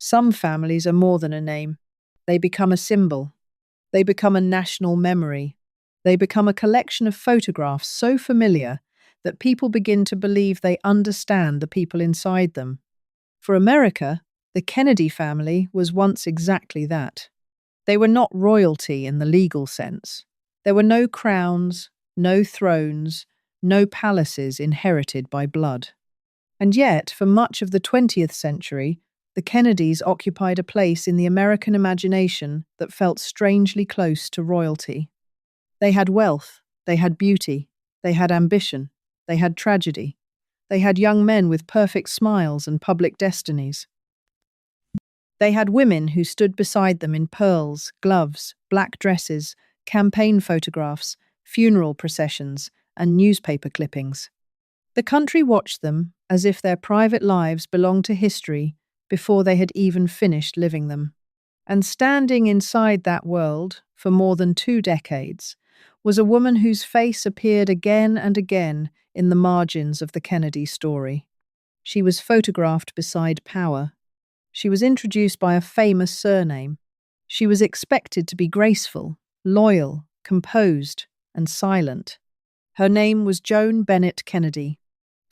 Some families are more than a name. They become a symbol. They become a national memory. They become a collection of photographs so familiar that people begin to believe they understand the people inside them. For America, the Kennedy family was once exactly that. They were not royalty in the legal sense. There were no crowns, no thrones, no palaces inherited by blood. And yet, for much of the 20th century, the Kennedys occupied a place in the American imagination that felt strangely close to royalty. They had wealth, they had beauty, they had ambition, they had tragedy. They had young men with perfect smiles and public destinies. They had women who stood beside them in pearls, gloves, black dresses, campaign photographs, funeral processions, and newspaper clippings. The country watched them as if their private lives belonged to history before they had even finished living them. And standing inside that world, for more than 2 decades, was a woman whose face appeared again and again in the margins of the Kennedy story. She was photographed beside power. She was introduced by a famous surname. She was expected to be graceful, loyal, composed, and silent. Her name was Joan Bennett Kennedy.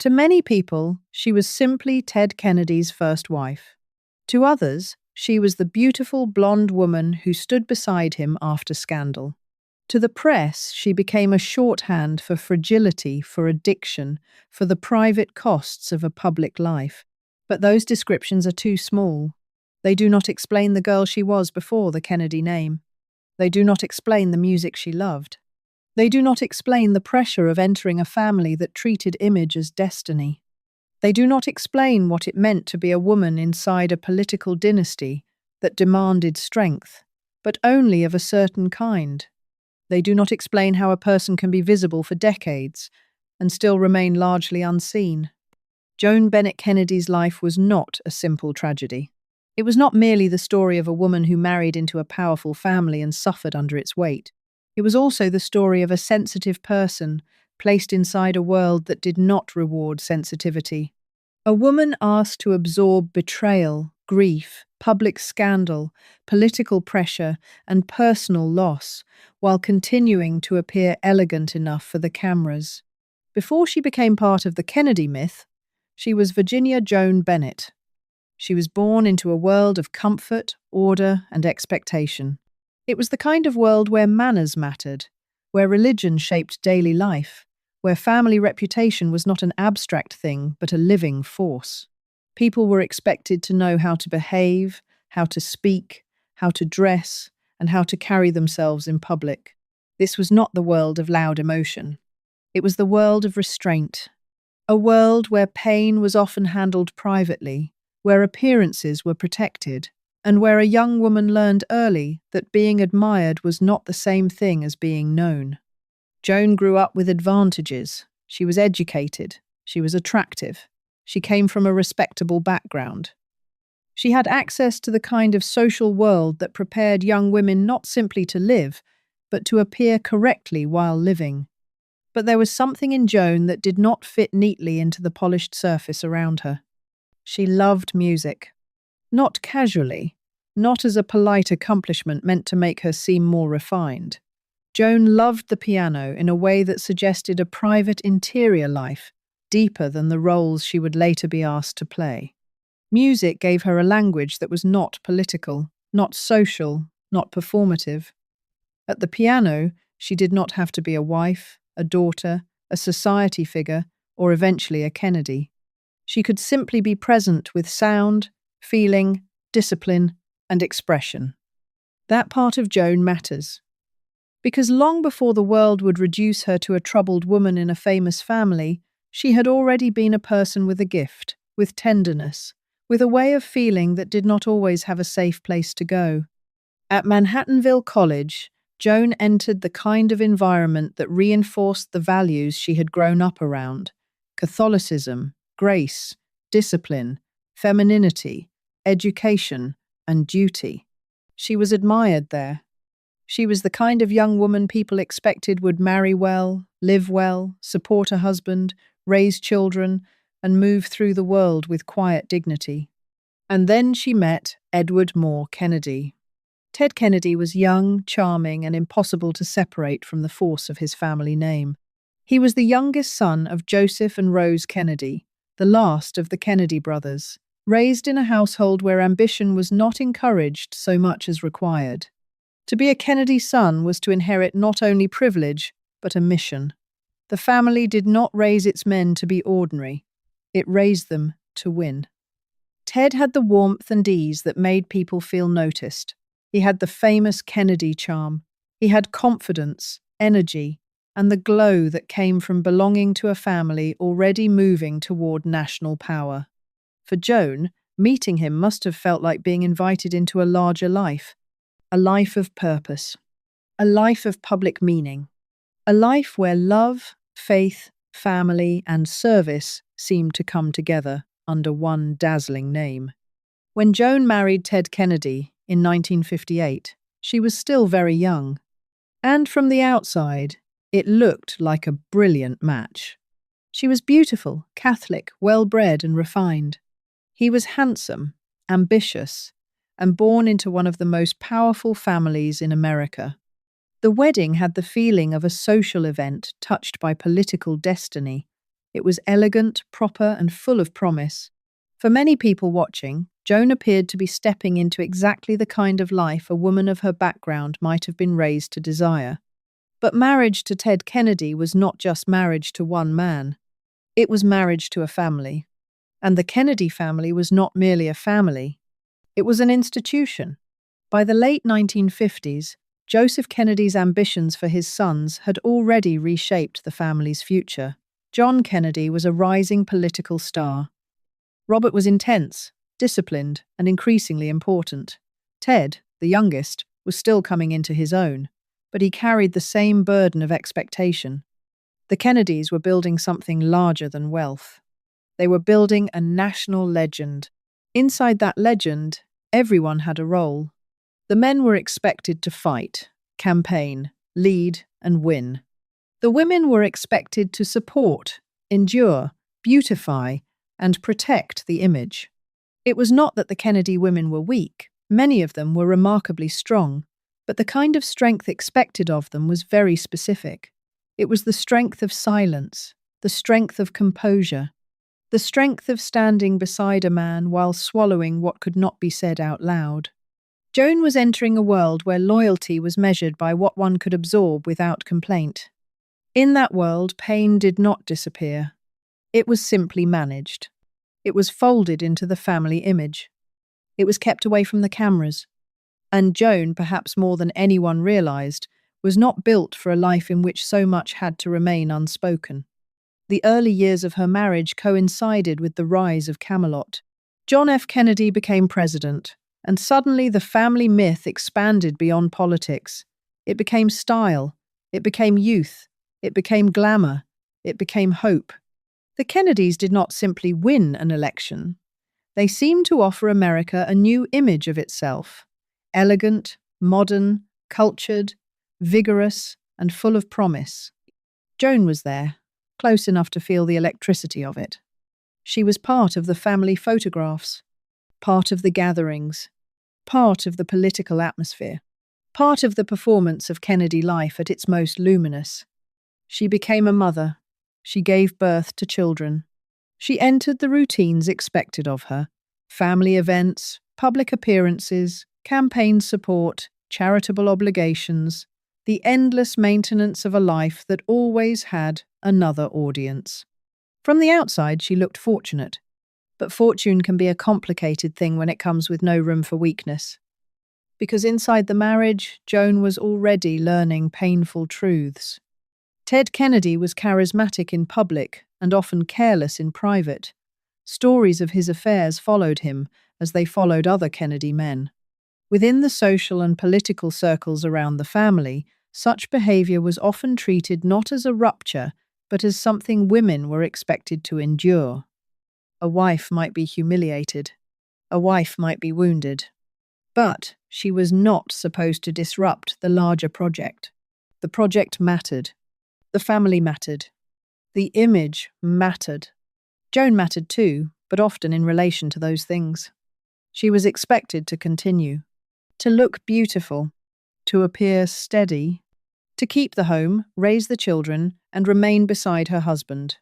To many people, she was simply Ted Kennedy's first wife. To others, she was the beautiful blonde woman who stood beside him after scandal. To the press, she became a shorthand for fragility, for addiction, for the private costs of a public life. But those descriptions are too small. They do not explain the girl she was before the Kennedy name. They do not explain the music she loved. They do not explain the pressure of entering a family that treated image as destiny. They do not explain what it meant to be a woman inside a political dynasty that demanded strength, but only of a certain kind. They do not explain how a person can be visible for decades and still remain largely unseen. Joan Bennett Kennedy's life was not a simple tragedy. It was not merely the story of a woman who married into a powerful family and suffered under its weight. It was also the story of a sensitive person placed inside a world that did not reward sensitivity. A woman asked to absorb betrayal, grief, public scandal, political pressure, and personal loss, while continuing to appear elegant enough for the cameras. Before she became part of the Kennedy myth, she was Virginia Joan Bennett. She was born into a world of comfort, order, and expectation. It was the kind of world where manners mattered, where religion shaped daily life, where family reputation was not an abstract thing but a living force. People were expected to know how to behave, how to speak, how to dress, and how to carry themselves in public. This was not the world of loud emotion. It was the world of restraint, a world where pain was often handled privately, where appearances were protected, and where a young woman learned early that being admired was not the same thing as being known. Joan grew up with advantages. She was educated. She was attractive. She came from a respectable background. She had access to the kind of social world that prepared young women not simply to live, but to appear correctly while living. But there was something in Joan that did not fit neatly into the polished surface around her. She loved music. Not casually, not as a polite accomplishment meant to make her seem more refined. Joan loved the piano in a way that suggested a private interior life, deeper than the roles she would later be asked to play. Music gave her a language that was not political, not social, not performative. At the piano, she did not have to be a wife, a daughter, a society figure, or eventually a Kennedy. She could simply be present with sound, feeling, discipline, and expression. That part of Joan matters. Because long before the world would reduce her to a troubled woman in a famous family, she had already been a person with a gift, with tenderness, with a way of feeling that did not always have a safe place to go. At Manhattanville College, Joan entered the kind of environment that reinforced the values she had grown up around: Catholicism, grace, discipline, femininity, education, and duty. She was admired there. She was the kind of young woman people expected would marry well, live well, support a husband, raise children, and move through the world with quiet dignity. And then she met Edward Moore Kennedy. Ted Kennedy was young, charming, and impossible to separate from the force of his family name. He was the youngest son of Joseph and Rose Kennedy, the last of the Kennedy brothers, raised in a household where ambition was not encouraged so much as required. To be a Kennedy son was to inherit not only privilege, but a mission. The family did not raise its men to be ordinary. It raised them to win. Ted had the warmth and ease that made people feel noticed. He had the famous Kennedy charm. He had confidence, energy, and the glow that came from belonging to a family already moving toward national power. For Joan, meeting him must have felt like being invited into a larger life, a life of purpose, a life of public meaning, a life where love, faith, family, and service seemed to come together under one dazzling name. When Joan married Ted Kennedy in 1958, she was still very young, and from the outside, it looked like a brilliant match. She was beautiful, Catholic, well-bred, and refined. He was handsome, ambitious, and born into one of the most powerful families in America. The wedding had the feeling of a social event touched by political destiny. It was elegant, proper, and full of promise. For many people watching, Joan appeared to be stepping into exactly the kind of life a woman of her background might have been raised to desire. But marriage to Ted Kennedy was not just marriage to one man. It was marriage to a family. And the Kennedy family was not merely a family. It was an institution. By the late 1950s, Joseph Kennedy's ambitions for his sons had already reshaped the family's future. John Kennedy was a rising political star. Robert was intense, disciplined, and increasingly important. Ted, the youngest, was still coming into his own, but he carried the same burden of expectation. The Kennedys were building something larger than wealth. They were building a national legend. Inside that legend, everyone had a role. The men were expected to fight, campaign, lead, and win. The women were expected to support, endure, beautify, and protect the image. It was not that the Kennedy women were weak. Many of them were remarkably strong, but the kind of strength expected of them was very specific. It was the strength of silence, the strength of composure, the strength of standing beside a man while swallowing what could not be said out loud. Joan was entering a world where loyalty was measured by what one could absorb without complaint. In that world, pain did not disappear. It was simply managed. It was folded into the family image. It was kept away from the cameras. And Joan, perhaps more than anyone realized, was not built for a life in which so much had to remain unspoken. The early years of her marriage coincided with the rise of Camelot. John F. Kennedy became president, and suddenly the family myth expanded beyond politics. It became style, it became youth, it became glamour, it became hope. The Kennedys did not simply win an election. They seemed to offer America a new image of itself. Elegant, modern, cultured, vigorous, and full of promise. Joan was there, close enough to feel the electricity of it. She was part of the family photographs, part of the gatherings, part of the political atmosphere, part of the performance of Kennedy life at its most luminous. She became a mother. She gave birth to children. She entered the routines expected of her: family events, public appearances, campaign support, charitable obligations, the endless maintenance of a life that always had another audience. From the outside, she looked fortunate, but fortune can be a complicated thing when it comes with no room for weakness. Because inside the marriage, Joan was already learning painful truths. Ted Kennedy was charismatic in public and often careless in private. Stories of his affairs followed him as they followed other Kennedy men. Within the social and political circles around the family, such behavior was often treated not as a rupture, but as something women were expected to endure. A wife might be humiliated. A wife might be wounded. But she was not supposed to disrupt the larger project. The project mattered. The family mattered. The image mattered. Joan mattered too, but often in relation to those things. She was expected to continue, to look beautiful, to appear steady, to keep the home, raise the children, and remain beside her husband.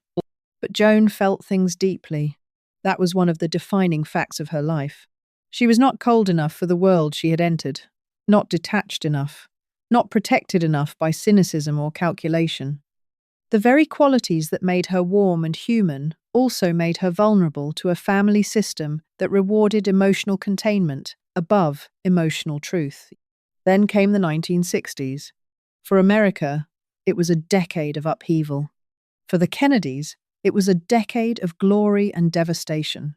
But Joan felt things deeply. That was one of the defining facts of her life. She was not cold enough for the world she had entered, not detached enough, not protected enough by cynicism or calculation. The very qualities that made her warm and human also made her vulnerable to a family system that rewarded emotional containment above emotional truth. Then came the 1960s. For America, it was a decade of upheaval. For the Kennedys, it was a decade of glory and devastation.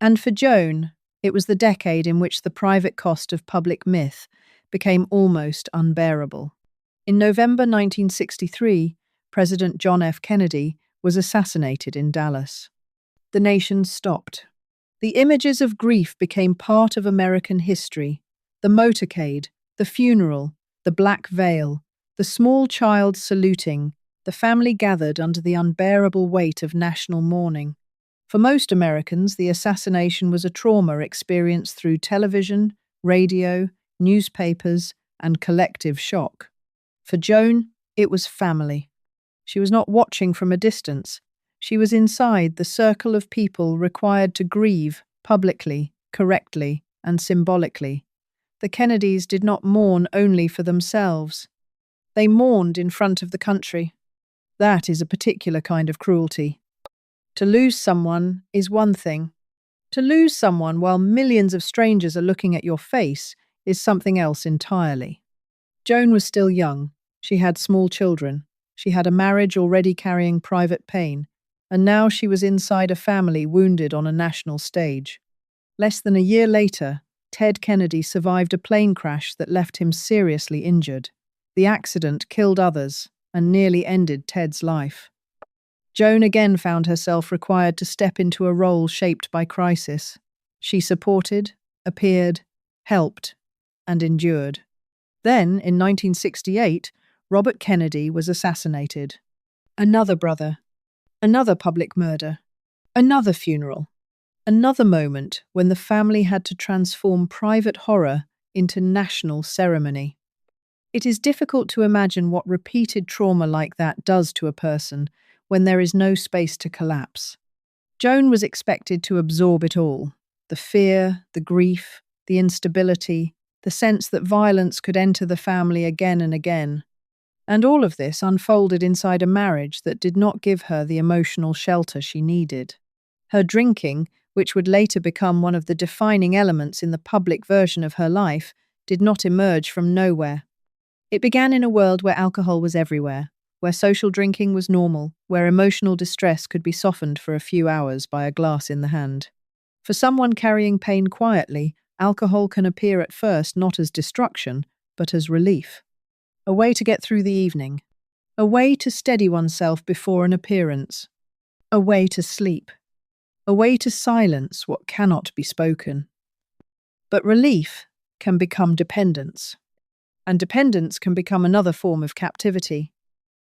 And for Joan, it was the decade in which the private cost of public myth became almost unbearable. In November 1963, President John F. Kennedy was assassinated in Dallas. The nation stopped. The images of grief became part of American history. The motorcade, the funeral, the black veil, the small child saluting, the family gathered under the unbearable weight of national mourning. For most Americans, the assassination was a trauma experienced through television, radio, newspapers, and collective shock. For Joan, it was family. She was not watching from a distance. She was inside the circle of people required to grieve publicly, correctly, and symbolically. The Kennedys did not mourn only for themselves. They mourned in front of the country. That is a particular kind of cruelty. To lose someone is one thing. To lose someone while millions of strangers are looking at your face is something else entirely. Joan was still young. She had small children. She had a marriage already carrying private pain, and now she was inside a family wounded on a national stage. Less than a year later, Ted Kennedy survived a plane crash that left him seriously injured. The accident killed others and nearly ended Ted's life. Joan again found herself required to step into a role shaped by crisis. She supported, appeared, helped, and endured. Then, in 1968, Robert Kennedy was assassinated. Another brother. Another public murder. Another funeral. Another moment when the family had to transform private horror into national ceremony. It is difficult to imagine what repeated trauma like that does to a person when there is no space to collapse. Joan was expected to absorb it all: the fear, the grief, the instability, the sense that violence could enter the family again and again. And all of this unfolded inside a marriage that did not give her the emotional shelter she needed. Her drinking, which would later become one of the defining elements in the public version of her life, did not emerge from nowhere. It began in a world where alcohol was everywhere, where social drinking was normal, where emotional distress could be softened for a few hours by a glass in the hand. For someone carrying pain quietly, alcohol can appear at first not as destruction, but as relief. A way to get through the evening. A way to steady oneself before an appearance. A way to sleep. A way to silence what cannot be spoken. But relief can become dependence. And dependence can become another form of captivity.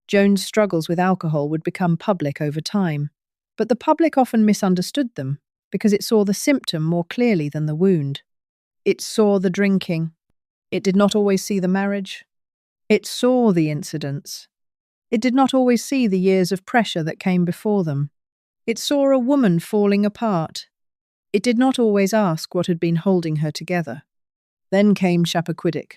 Joan's struggles with alcohol would become public over time, but the public often misunderstood them because it saw the symptom more clearly than the wound. It saw the drinking. It did not always see the marriage. It saw the incidents. It did not always see the years of pressure that came before them. It saw a woman falling apart. It did not always ask what had been holding her together. Then came Chappaquiddick.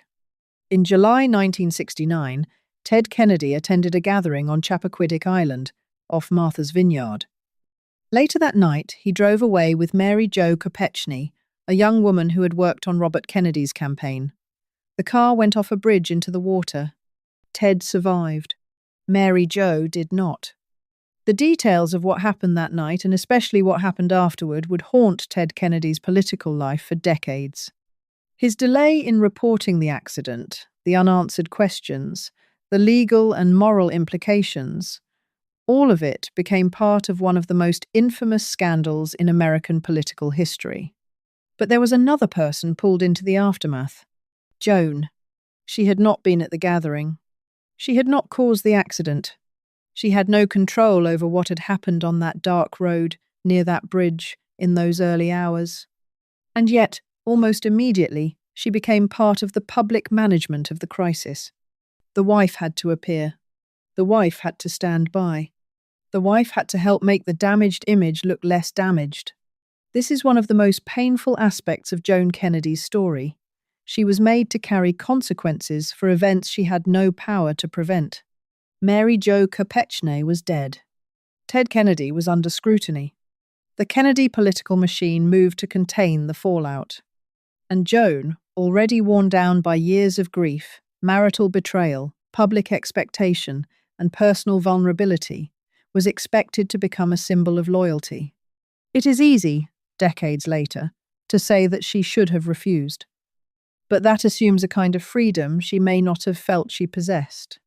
In July 1969, Ted Kennedy attended a gathering on Chappaquiddick Island, off Martha's Vineyard. Later that night, he drove away with Mary Jo Kopechny, a young woman who had worked on Robert Kennedy's campaign. The car went off a bridge into the water. Ted survived. Mary Jo did not. The details of what happened that night, and especially what happened afterward, would haunt Ted Kennedy's political life for decades. His delay in reporting the accident, the unanswered questions, the legal and moral implications, all of it became part of one of the most infamous scandals in American political history. But there was another person pulled into the aftermath. Joan. She had not been at the gathering. She had not caused the accident. She had no control over what had happened on that dark road near that bridge in those early hours. And yet, almost immediately, she became part of the public management of the crisis. The wife had to appear. The wife had to stand by. The wife had to help make the damaged image look less damaged. This is one of the most painful aspects of Joan Kennedy's story. She was made to carry consequences for events she had no power to prevent. Mary Jo Chappaquiddick was dead. Ted Kennedy was under scrutiny. The Kennedy political machine moved to contain the fallout. And Joan, already worn down by years of grief, marital betrayal, public expectation, and personal vulnerability, was expected to become a symbol of loyalty. It is easy, decades later, to say that she should have refused. But that assumes a kind of freedom she may not have felt she possessed.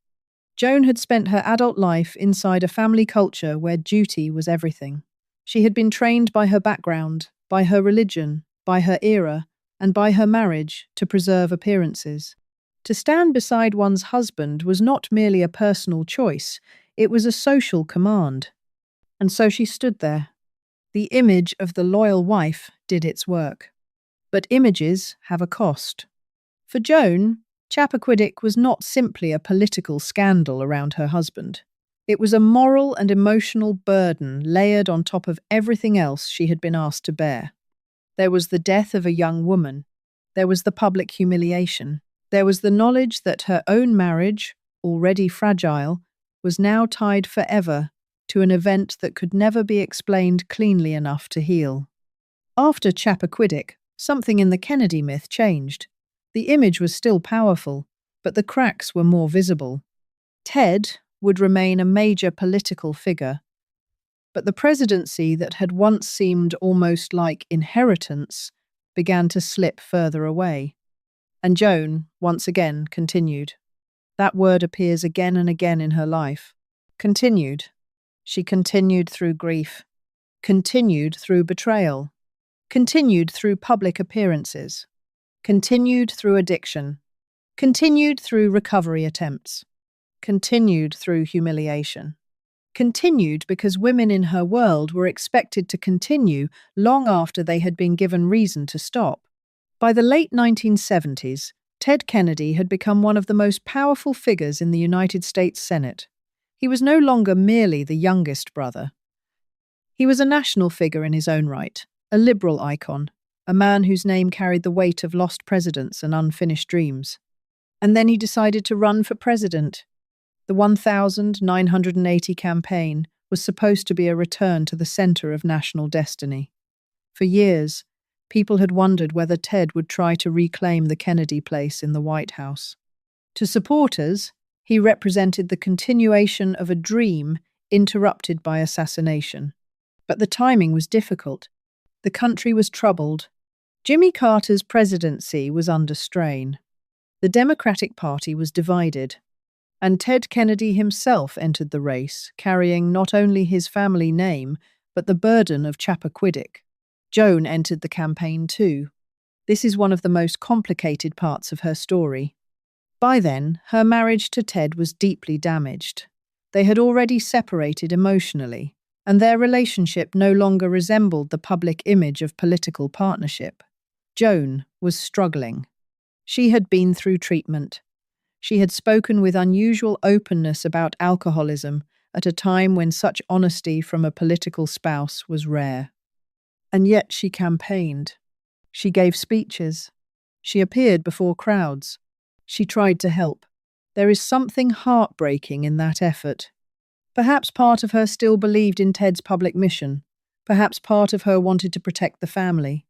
Joan had spent her adult life inside a family culture where duty was everything. She had been trained by her background, by her religion, by her era, and by her marriage to preserve appearances. To stand beside one's husband was not merely a personal choice, it was a social command. And so she stood there. The image of the loyal wife did its work. But images have a cost. For Joan, Chappaquiddick was not simply a political scandal around her husband. It was a moral and emotional burden layered on top of everything else she had been asked to bear. There was the death of a young woman. There was the public humiliation. There was the knowledge that her own marriage, already fragile, was now tied forever to an event that could never be explained cleanly enough to heal. After Chappaquiddick, something in the Kennedy myth changed. The image was still powerful, but the cracks were more visible. Ted would remain a major political figure, but the presidency that had once seemed almost like inheritance began to slip further away. And Joan, once again, continued. That word appears again and again in her life. Continued. She continued through grief, continued through betrayal, continued through public appearances, continued through addiction, continued through recovery attempts, continued through humiliation, continued because women in her world were expected to continue long after they had been given reason to stop. By the late 1970s, Ted Kennedy had become one of the most powerful figures in the United States Senate. He was no longer merely the youngest brother. He was a national figure in his own right, a liberal icon, a man whose name carried the weight of lost presidents and unfinished dreams. And then he decided to run for president. The 1980 campaign was supposed to be a return to the center of national destiny. For years, people had wondered whether Ted would try to reclaim the Kennedy place in the White House. To supporters, he represented the continuation of a dream interrupted by assassination. But the timing was difficult. The country was troubled. Jimmy Carter's presidency was under strain. The Democratic Party was divided. And Ted Kennedy himself entered the race, carrying not only his family name, but the burden of Chappaquiddick. Joan entered the campaign too. This is one of the most complicated parts of her story. By then, her marriage to Ted was deeply damaged. They had already separated emotionally, and their relationship no longer resembled the public image of political partnership. Joan was struggling. She had been through treatment. She had spoken with unusual openness about alcoholism at a time when such honesty from a political spouse was rare. And yet she campaigned. She gave speeches. She appeared before crowds. She tried to help. There is something heartbreaking in that effort. Perhaps part of her still believed in Ted's public mission. Perhaps part of her wanted to protect the family.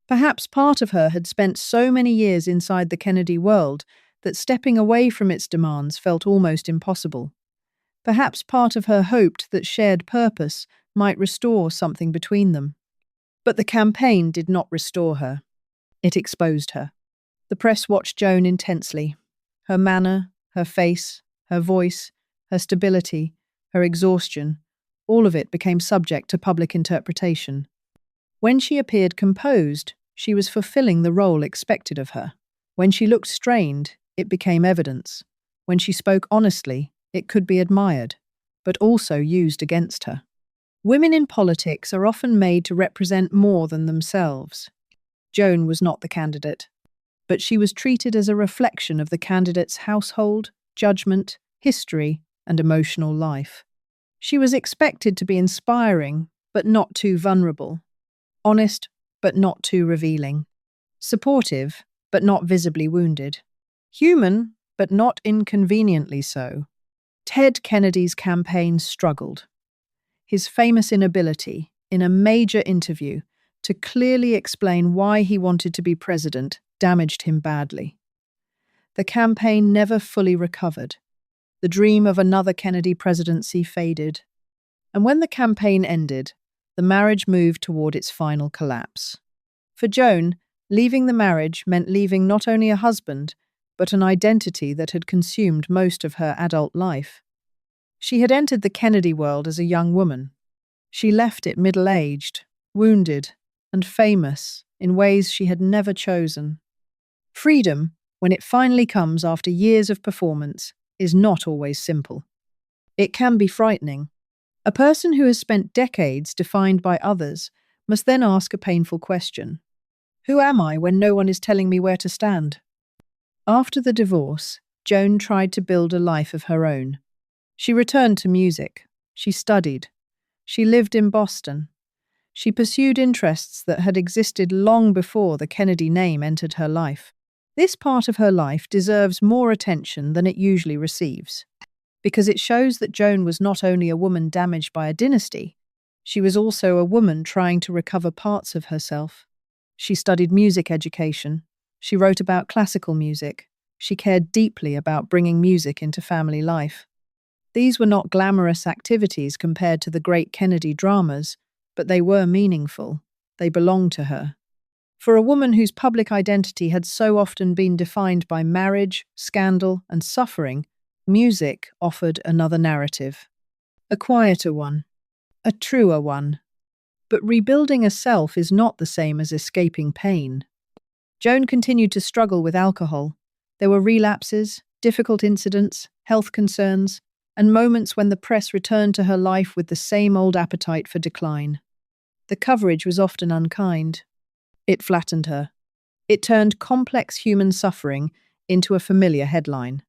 Perhaps part of her had spent so many years inside the Kennedy world that stepping away from its demands felt almost impossible. Perhaps part of her hoped that shared purpose might restore something between them. But the campaign did not restore her. It exposed her. The press watched Joan intensely. Her manner, her face, her voice, her stability, her exhaustion, all of it became subject to public interpretation. When she appeared composed, she was fulfilling the role expected of her. When she looked strained, it became evidence. When she spoke honestly, it could be admired, but also used against her. Women in politics are often made to represent more than themselves. Joan was not the candidate, but she was treated as a reflection of the candidate's household, judgment, history, and emotional life. She was expected to be inspiring, but not too vulnerable, honest, but not too revealing, supportive, but not visibly wounded, human, but not inconveniently so. Ted Kennedy's campaign struggled. His famous inability, in a major interview, to clearly explain why he wanted to be president damaged him badly. The campaign never fully recovered. The dream of another Kennedy presidency faded. And when the campaign ended, the marriage moved toward its final collapse. For Joan, leaving the marriage meant leaving not only a husband, but an identity that had consumed most of her adult life. She had entered the Kennedy world as a young woman. She left it middle-aged, wounded, and famous in ways she had never chosen. Freedom, when it finally comes after years of performance, is not always simple. It can be frightening. A person who has spent decades defined by others must then ask a painful question. Who am I when no one is telling me where to stand? After the divorce, Joan tried to build a life of her own. She returned to music. She studied. She lived in Boston. She pursued interests that had existed long before the Kennedy name entered her life. This part of her life deserves more attention than it usually receives, because it shows that Joan was not only a woman damaged by a dynasty, she was also a woman trying to recover parts of herself. She studied music education. She wrote about classical music. She cared deeply about bringing music into family life. These were not glamorous activities compared to the great Kennedy dramas, but they were meaningful. They belonged to her. For a woman whose public identity had so often been defined by marriage, scandal, and suffering, music offered another narrative. A quieter one. A truer one. But rebuilding a self is not the same as escaping pain. Joan continued to struggle with alcohol. There were relapses, difficult incidents, health concerns, and moments when the press returned to her life with the same old appetite for decline. The coverage was often unkind. It flattened her. It turned complex human suffering into a familiar headline.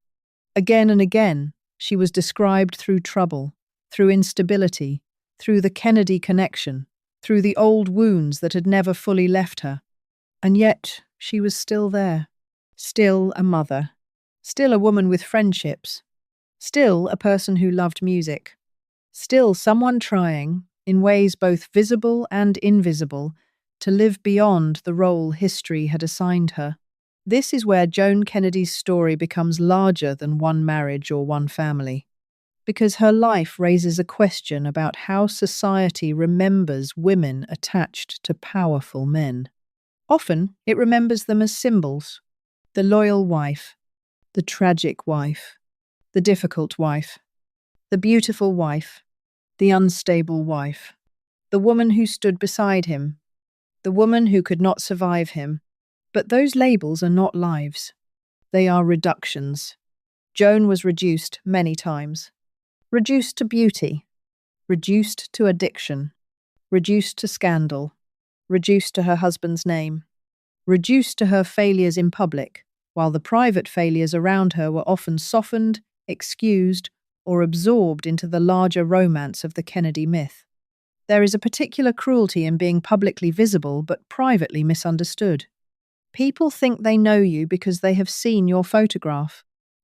Again and again, she was described through trouble, through instability, through the Kennedy connection, through the old wounds that had never fully left her. And yet, she was still there. Still a mother. Still a woman with friendships. Still a person who loved music. Still someone trying, in ways both visible and invisible, to live beyond the role history had assigned her. This is where Joan Kennedy's story becomes larger than one marriage or one family, because her life raises a question about how society remembers women attached to powerful men. Often, it remembers them as symbols: the loyal wife, the tragic wife, the difficult wife, the beautiful wife, the unstable wife, the woman who stood beside him, the woman who could not survive him. But those labels are not lives. They are reductions. Joan was reduced many times. Reduced to beauty. Reduced to addiction. Reduced to scandal. Reduced to her husband's name. Reduced to her failures in public, while the private failures around her were often softened, excused, or absorbed into the larger romance of the Kennedy myth. There is a particular cruelty in being publicly visible but privately misunderstood. People think they know you because they have seen your photograph.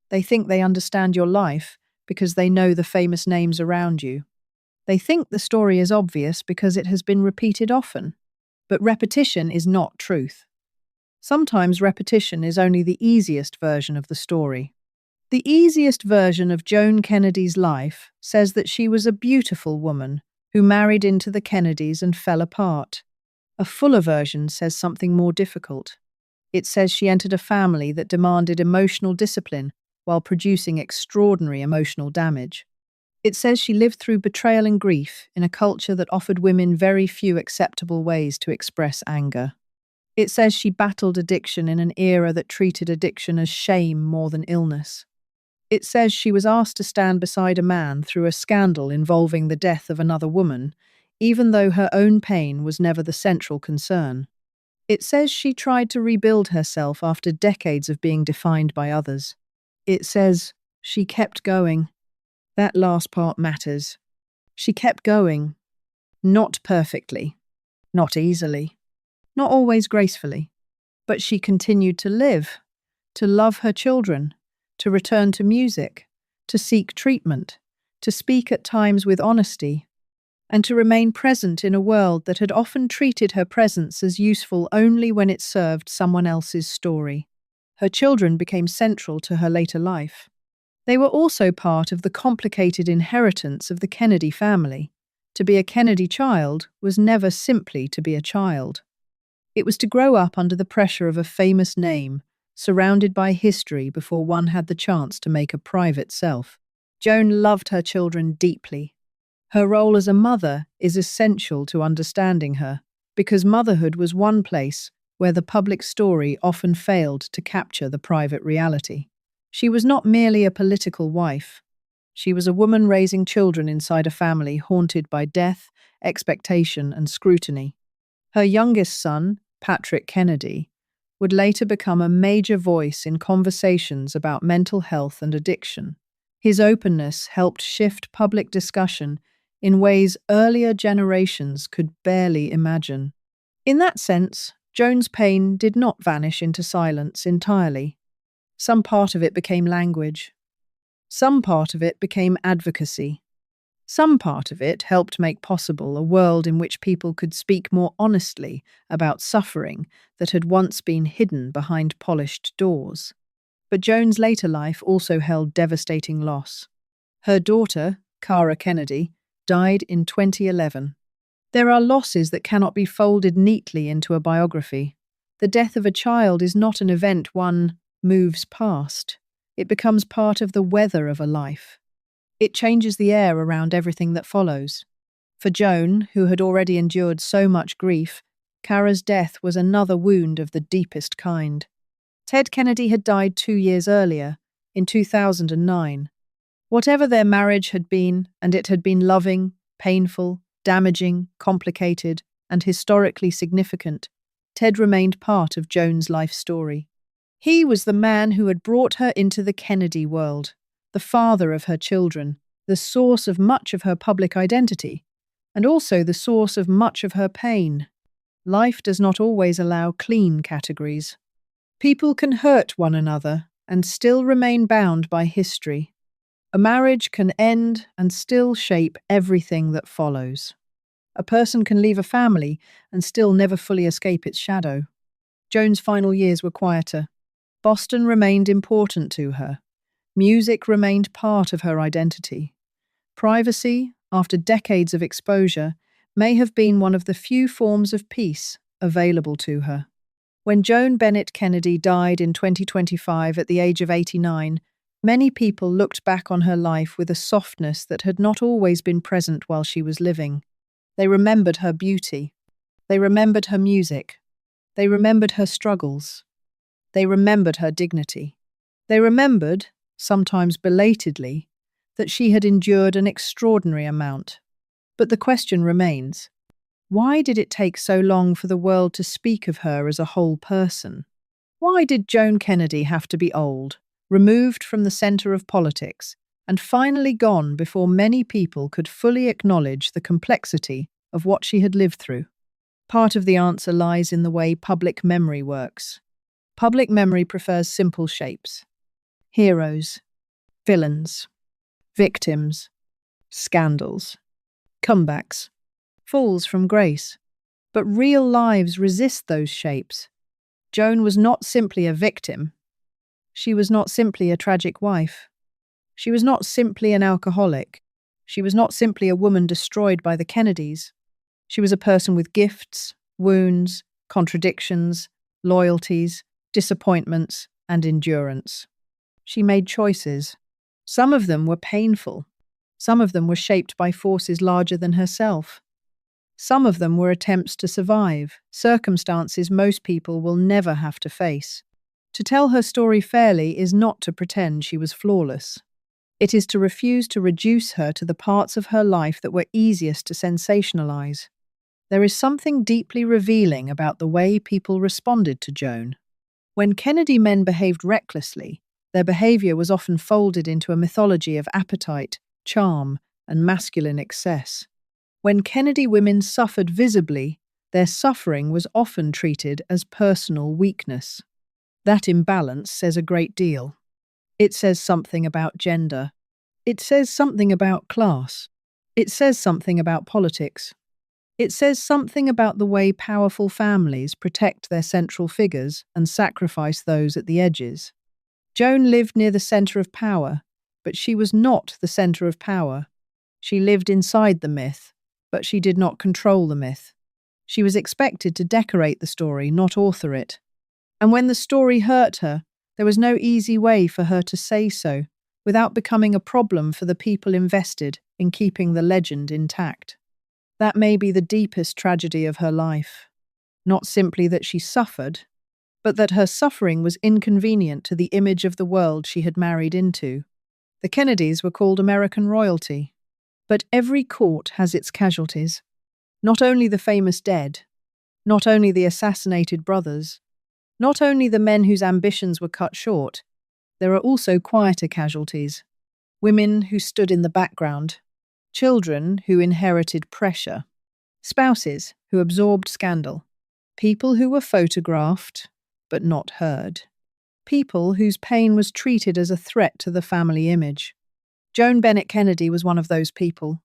They think they understand your life because they know the famous names around you. They think the story is obvious because it has been repeated often. But repetition is not truth. Sometimes repetition is only the easiest version of the story. The easiest version of Joan Kennedy's life says that she was a beautiful woman who married into the Kennedys and fell apart. A fuller version says something more difficult. It says she entered a family that demanded emotional discipline while producing extraordinary emotional damage. It says she lived through betrayal and grief in a culture that offered women very few acceptable ways to express anger. It says she battled addiction in an era that treated addiction as shame more than illness. It says she was asked to stand beside a man through a scandal involving the death of another woman, even though her own pain was never the central concern. It says she tried to rebuild herself after decades of being defined by others. It says she kept going. That last part matters. She kept going. Not perfectly, not easily, not always gracefully, but she continued to live, to love her children, to return to music, to seek treatment, to speak at times with honesty, and to remain present in a world that had often treated her presence as useful only when it served someone else's story. Her children became central to her later life. They were also part of the complicated inheritance of the Kennedy family. To be a Kennedy child was never simply to be a child. It was to grow up under the pressure of a famous name, surrounded by history before one had the chance to make a private self. Joan loved her children deeply. Her role as a mother is essential to understanding her, because motherhood was one place where the public story often failed to capture the private reality. She was not merely a political wife. She was a woman raising children inside a family haunted by death, expectation, and scrutiny. Her youngest son, Patrick Kennedy, would later become a major voice in conversations about mental health and addiction. His openness helped shift public discussion in ways earlier generations could barely imagine. In that sense, Joan's pain did not vanish into silence entirely. Some part of it became language. Some part of it became advocacy. Some part of it helped make possible a world in which people could speak more honestly about suffering that had once been hidden behind polished doors. But Joan's later life also held devastating loss. Her daughter, Cara Kennedy, died in 2011. There are losses that cannot be folded neatly into a biography. The death of a child is not an event one moves past. It becomes part of the weather of a life. It changes the air around everything that follows. For Joan, who had already endured so much grief, Cara's death was another wound of the deepest kind. Ted Kennedy had died 2 years earlier, in 2009. Whatever their marriage had been, and it had been loving, painful, damaging, complicated, and historically significant, Ted remained part of Joan's life story. He was the man who had brought her into the Kennedy world, the father of her children, the source of much of her public identity, and also the source of much of her pain. Life does not always allow clean categories. People can hurt one another and still remain bound by history. A marriage can end and still shape everything that follows. A person can leave a family and still never fully escape its shadow. Joan's final years were quieter. Boston remained important to her. Music remained part of her identity. Privacy, after decades of exposure, may have been one of the few forms of peace available to her. When Joan Bennett Kennedy died in 2025 at the age of 89, many people looked back on her life with a softness that had not always been present while she was living. They remembered her beauty. They remembered her music. They remembered her struggles. They remembered her dignity. They remembered, sometimes belatedly, that she had endured an extraordinary amount. But the question remains, why did it take so long for the world to speak of her as a whole person? Why did Joan Kennedy have to be old, removed from the center of politics, and finally gone before many people could fully acknowledge the complexity of what she had lived through? Part of the answer lies in the way public memory works. Public memory prefers simple shapes. Heroes, villains, victims, scandals, comebacks, falls from grace. But real lives resist those shapes. Joan was not simply a victim. She was not simply a tragic wife. She was not simply an alcoholic. She was not simply a woman destroyed by the Kennedys. She was a person with gifts, wounds, contradictions, loyalties, disappointments, and endurance. She made choices. Some of them were painful. Some of them were shaped by forces larger than herself. Some of them were attempts to survive, circumstances most people will never have to face. To tell her story fairly is not to pretend she was flawless. It is to refuse to reduce her to the parts of her life that were easiest to sensationalize. There is something deeply revealing about the way people responded to Joan. When Kennedy men behaved recklessly, their behavior was often folded into a mythology of appetite, charm, and masculine excess. When Kennedy women suffered visibly, their suffering was often treated as personal weakness. That imbalance says a great deal. It says something about gender. It says something about class. It says something about politics. It says something about the way powerful families protect their central figures and sacrifice those at the edges. Joan lived near the center of power, but she was not the center of power. She lived inside the myth, but she did not control the myth. She was expected to decorate the story, not author it. And when the story hurt her, there was no easy way for her to say so, without becoming a problem for the people invested in keeping the legend intact. That may be the deepest tragedy of her life. Not simply that she suffered, but that her suffering was inconvenient to the image of the world she had married into. The Kennedys were called American royalty. But every court has its casualties. Not only the famous dead, not only the assassinated brothers, not only the men whose ambitions were cut short, there are also quieter casualties. Women who stood in the background, children who inherited pressure, spouses who absorbed scandal, people who were photographed but not heard, people whose pain was treated as a threat to the family image. Joan Bennett Kennedy was one of those people.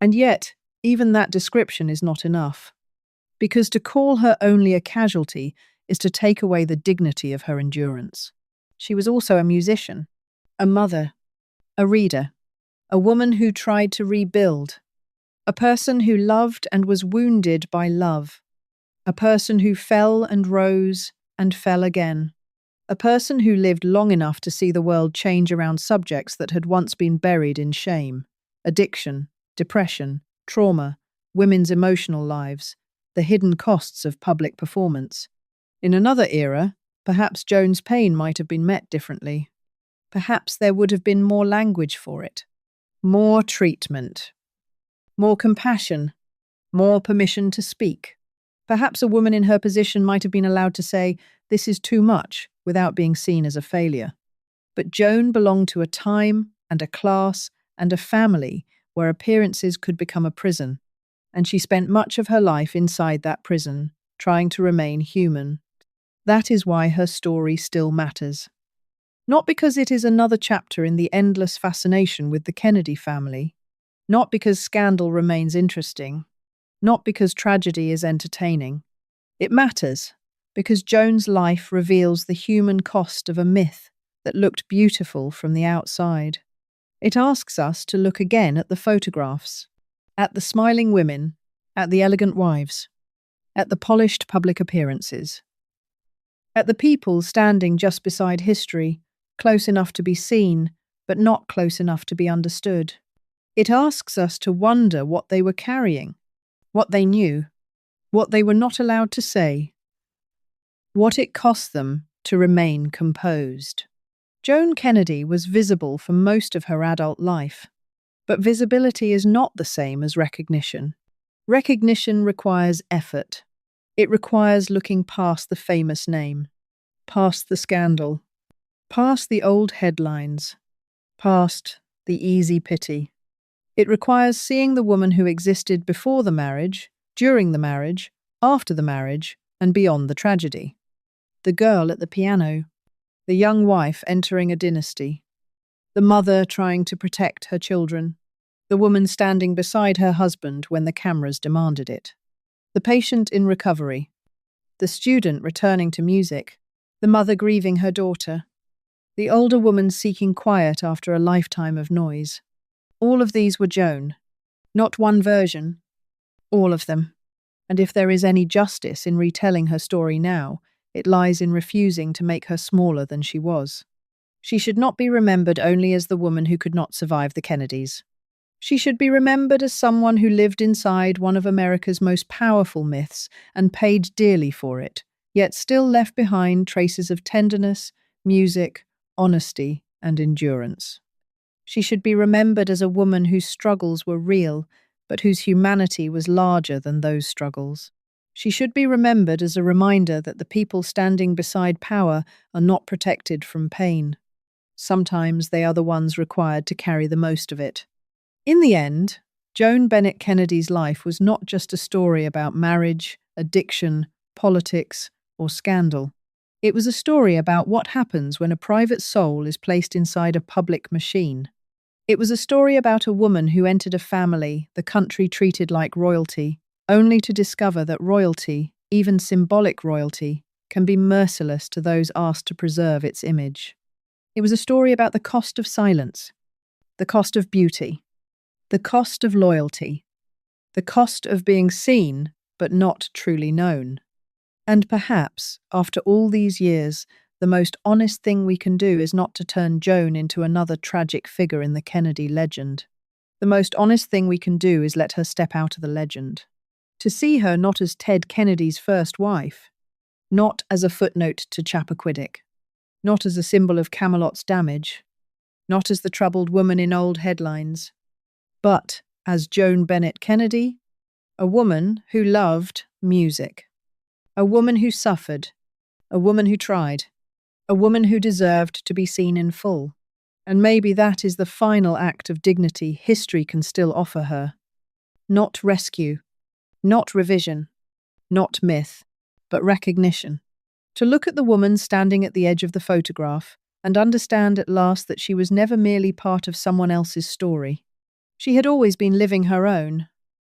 And yet, even that description is not enough. Because to call her only a casualty is to take away the dignity of her endurance. She was also a musician, a mother, a reader, a woman who tried to rebuild, a person who loved and was wounded by love, a person who fell and rose and fell again, a person who lived long enough to see the world change around subjects that had once been buried in shame: addiction, depression, trauma, women's emotional lives, the hidden costs of public performance. In another era, perhaps Joan's pain might have been met differently. Perhaps there would have been more language for it, more treatment, more compassion, more permission to speak. Perhaps a woman in her position might have been allowed to say, "This is too much," without being seen as a failure. But Joan belonged to a time and a class and a family where appearances could become a prison, and she spent much of her life inside that prison, trying to remain human. That is why her story still matters. Not because it is another chapter in the endless fascination with the Kennedy family, not because scandal remains interesting, not because tragedy is entertaining. It matters because Joan's life reveals the human cost of a myth that looked beautiful from the outside. It asks us to look again at the photographs, at the smiling women, at the elegant wives, at the polished public appearances, at the people standing just beside history, close enough to be seen, but not close enough to be understood. It asks us to wonder what they were carrying, what they knew, what they were not allowed to say, what it cost them to remain composed. Joan Kennedy was visible for most of her adult life, but visibility is not the same as recognition. Recognition requires effort. It requires looking past the famous name, past the scandal, past the old headlines, past the easy pity. It requires seeing the woman who existed before the marriage, during the marriage, after the marriage, and beyond the tragedy. The girl at the piano, the young wife entering a dynasty, the mother trying to protect her children, the woman standing beside her husband when the cameras demanded it, the patient in recovery, the student returning to music, the mother grieving her daughter, the older woman seeking quiet after a lifetime of noise. All of these were Joan. Not one version, all of them. And if there is any justice in retelling her story now, it lies in refusing to make her smaller than she was. She should not be remembered only as the woman who could not survive the Kennedys. She should be remembered as someone who lived inside one of America's most powerful myths and paid dearly for it, yet still left behind traces of tenderness, music, honesty, and endurance. She should be remembered as a woman whose struggles were real, but whose humanity was larger than those struggles. She should be remembered as a reminder that the people standing beside power are not protected from pain. Sometimes they are the ones required to carry the most of it. In the end, Joan Bennett Kennedy's life was not just a story about marriage, addiction, politics, or scandal. It was a story about what happens when a private soul is placed inside a public machine. It was a story about a woman who entered a family the country treated like royalty, only to discover that royalty, even symbolic royalty, can be merciless to those asked to preserve its image. It was a story about the cost of silence, the cost of beauty, the cost of loyalty, the cost of being seen but not truly known. And perhaps, after all these years, the most honest thing we can do is not to turn Joan into another tragic figure in the Kennedy legend. The most honest thing we can do is let her step out of the legend. To see her not as Ted Kennedy's first wife, not as a footnote to Chappaquiddick, not as a symbol of Camelot's damage, not as the troubled woman in old headlines, but as Joan Bennett Kennedy, a woman who loved music, a woman who suffered, a woman who tried, a woman who deserved to be seen in full. And maybe that is the final act of dignity history can still offer her. Not rescue, not revision, not myth, but recognition. To look at the woman standing at the edge of the photograph and understand at last that she was never merely part of someone else's story. She had always been living her own,